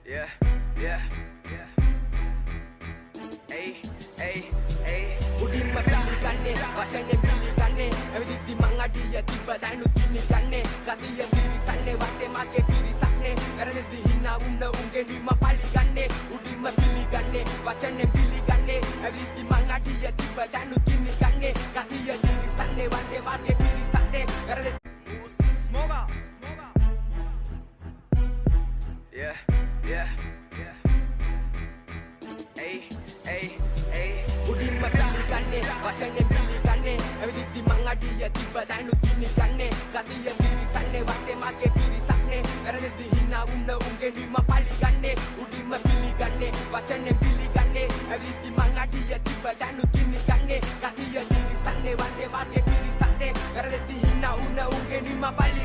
Yeah, yeah, yeah. Hey, hey, hey. උඩින්ම පිළිගන්නේ වචනේ පිළිගන්නේ ඇවිදිද්දි මං අඩිය තිබ්බ දැනුත් කිනිගන්නේ ගතිය තිරිසන්නේ වටේ මගේ පිරිසක්නේ වැරදිද්දි හිනා වුණ උන්ගේ නිම පරිගන්නේ උඩින්ම පිළිගන්නේ වචනේ පිළිගන්නේ ඇවිදිද්දි මං අඩිය තිබ්බ දැනුත් කිනිගන්නේ ගතිය තිරිසන්නේ වටේ මගේ පිරිසක්නේ වැරදිද්දි Yeah, yeah, yeah. Hey, hey, hey. උඩින්ම පිළිගන්නේ වචනේ පිළිගන්නේ ඇවිදිද්දි මං අඩිය තිබ්බ දැනුත් කිනිගන්නේ ගතිය තිරිසන්නේ වටේ මගේ පිරිසක්නේ වැරදිද්දි හිනා වුණ උන්ගේ නිම පරිගන්නේ උඩින්ම පිළිගන්නේ වචනේ පිළිගන්නේ ඇවිදිද්දි මං අඩිය තිබ්බ දැනුත් කිනිගන්නේ ගතිය තිරිසන්නේ වටේ මගේ පිරිසක්නේ වැරදිද්දි හිනා වුණ උන්ගේ නිම පරිගන්නේ